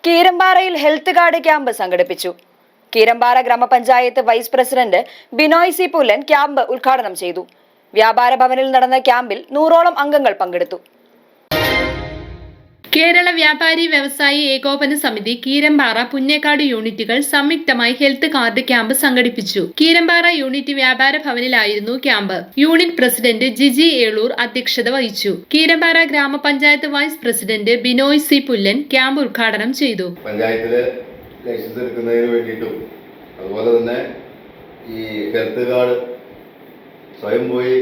കീരമ്പാറയിൽ health card camp സംഘടിപ്പിച്ചു. കീരമ്പാറ ഗ്രാമപഞ്ചായത്ത് vice president Binoy C Pullan camp ഉദ്ഘാടനം ചെയ്തു. വ്യാപാര ഭവനിൽ നടന്ന ക്യാമ്പിൽ 100ഓളം അംഗങ്ങൾ പങ്കെടുത്തു. കേരള വ്യാപാരി വ്യവസായി ഏകോപന സമിതി കീരമ്പാറ പുന്നേക്കാട് യൂണിറ്റുകൾ സംയുക്തമായി ഹെൽത്ത് കാർഡ് ക്യാമ്പ് സംഘടിപ്പിച്ചു. കീരമ്പാറ യൂണിറ്റ് വ്യാപാര ഭവനിലായിരുന്നു camp. Unit president Jiji Eloor അധ്യക്ഷത വഹിച്ചു. കീരമ്പാറ ഗ്രാമപഞ്ചായത്ത് vice president Binoy C Pullan camp ഉദ്ഘാടനം ചെയ്തു. പഞ്ചായത്തില് ലൈസൻസ് എടുക്കുന്നതിന് വേണ്ടിയിട്ടും അതുപോലെ തന്നെ ഈ ഹെൽത്ത് കാർഡ് സ്വയം പോയി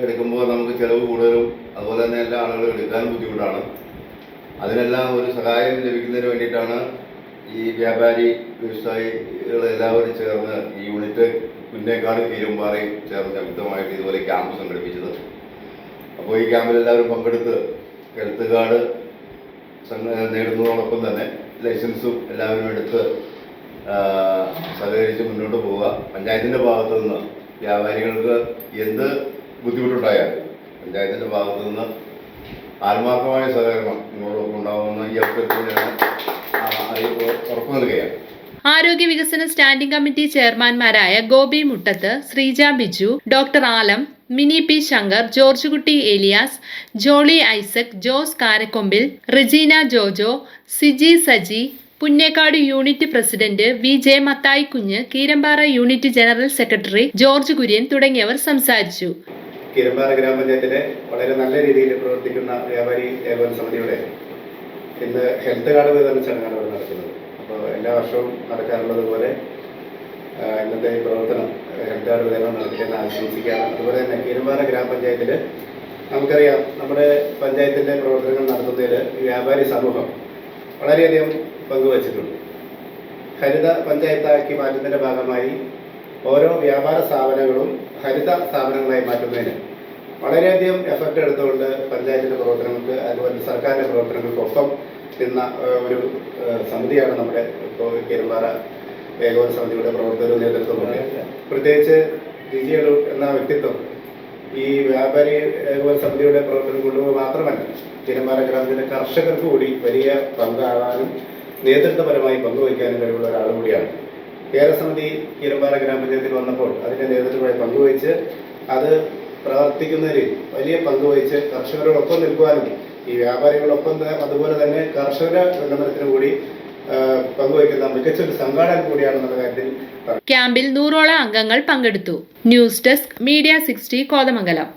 എടുക്കുമ്പോൾ നമുക്ക് ചിലവ് കൂടുതലും അതുപോലെ തന്നെ എല്ലാ ആളുകളും എടുക്കാനും ബുദ്ധിമുട്ടാണ്. അതിനെല്ലാം ഒരു സഹായം ലഭിക്കുന്നതിന് വേണ്ടിയിട്ടാണ് ഈ വ്യാപാരി വ്യവസായികൾ എല്ലാവരും ചേർന്ന് ഈ യൂണിറ്റ് പുന്നേക്കാട് കീരമ്പാറയും ചേർന്ന് സംയുക്തമായിട്ട് ഇതുപോലെ ക്യാമ്പ് സംഘടിപ്പിച്ചത്. അപ്പോൾ ഈ ക്യാമ്പിൽ എല്ലാവരും പങ്കെടുത്ത് ഹെൽത്ത് കാർഡ് നേടുന്നതോടൊപ്പം തന്നെ ലൈസൻസും എല്ലാവരും എടുത്ത് സഹകരിച്ച് മുന്നോട്ട് പോവുക. പഞ്ചായത്തിൻ്റെ ഭാഗത്തു നിന്ന് വ്യാപാരികൾക്ക് എന്ത് ബുദ്ധിമുട്ടുണ്ടായാൽ പഞ്ചായത്തിൻ്റെ ഭാഗത്തു നിന്ന് ആത്മാർത്ഥമായ സഹകരണം നിങ്ങളോടൊപ്പം ഉണ്ടാകുമെന്ന് ഈ അവസരത്തിൽ ഉറപ്പു നൽകുകയാണ്. ആരോഗ്യ വികസന സ്റ്റാൻഡിംഗ് കമ്മിറ്റി ചെയർമാൻമാരായ Gopi Muttath, Sreeja Biju, doctor Alam, Mini P Shankar, George Kutty Elias, Jolly Isaac, Jose Karakombil, Regina Jojo, Siji Saji, Punnekkad unit president V J Mathai Kunju, Keerampara unit general secretary George Kurian തുടങ്ങിയവർ സംസാരിച്ചു. കീരമ്പാറ ഗ്രാമപഞ്ചായത്തിലെ വളരെ നല്ല രീതിയിൽ പ്രവർത്തിക്കുന്ന വ്യാപാരി ഏകോപന സമിതിയുടെ ഇന്ന് ഹെൽത്ത് കാർഡ് വിതരണ ചടങ്ങാണ് ഇവിടെ നടക്കുന്നത്. അപ്പോൾ എല്ലാ വർഷവും നടക്കാറുള്ളത് പോലെ ഇന്നത്തെ ഈ പ്രവർത്തനം ഹെൽത്ത് കാർഡ് വിതരണം നടത്തിയെന്ന് ആശംസിക്കുകയാണ്. അതുപോലെ തന്നെ കീരമ്പാറ ഗ്രാമപഞ്ചായത്തിൽ നമുക്കറിയാം, നമ്മുടെ പഞ്ചായത്തിൻ്റെ പ്രവർത്തനങ്ങൾ നടത്തുന്നതിൽ വ്യാപാരി സമൂഹം വളരെയധികം പങ്കുവച്ചിട്ടുണ്ട്. ഹരിത പഞ്ചായത്താക്കി മാറ്റുന്നതിൻ്റെ ഭാഗമായി ഓരോ വ്യാപാര സ്ഥാപനങ്ങളും ഹരിത സ്ഥാപനങ്ങളായി മാറ്റുന്നതിന് വളരെയധികം എഫർട്ട് എടുത്തുകൊണ്ട് പഞ്ചായത്തിൻ്റെ പ്രവർത്തനങ്ങൾക്ക് അതുപോലെ സർക്കാരിൻ്റെ പ്രവർത്തനങ്ങൾക്കൊപ്പം നിന്ന ഒരു സമിതിയാണ് നമ്മുടെ ഇപ്പോൾ കീരമ്പാറ ഏകോപന സമിതിയുടെ പ്രവർത്തകരുടെ നേതൃത്വമാണ്. പ്രത്യേകിച്ച് ജിജി ഏളൂർ എന്ന വ്യക്തിത്വം ഈ വ്യാപാരി ഏകോപന സമിതിയുടെ പ്രവർത്തനം കൊണ്ടുപോകുക മാത്രമല്ല, കീരമ്പാറ ഗ്രാമത്തിലെ കർഷകർക്ക് കൂടി വലിയ പങ്കാകാനും നേതൃത്വപരമായി പങ്കുവയ്ക്കാനും കഴിവുള്ള ഒരാൾ കൂടിയാണ്. കേരളസമിതി കീരമ്പാറ ഗ്രാമപഞ്ചായത്തിൽ വന്നപ്പോൾ അതിൻ്റെ നേതൃത്വമായി പങ്കുവഹിച്ച് അത് പ്രവർത്തിക്കുന്നതിൽ വലിയ പങ്കുവഹിച്ച് കർഷകരോടൊപ്പം നിൽക്കുവാനും ഈ വ്യാപാരികളൊപ്പം അതുപോലെ തന്നെ കർഷക ഉന്നമനത്തിനും കൂടി പങ്കുവയ്ക്കുന്ന മികച്ചൊരു സംഘാടനം കൂടിയാണെന്നുള്ള കാര്യത്തിൽ ക്യാമ്പിൽ 100ഓളം അംഗങ്ങൾ പങ്കെടുത്തു. News desk media 60 Kothamangalam.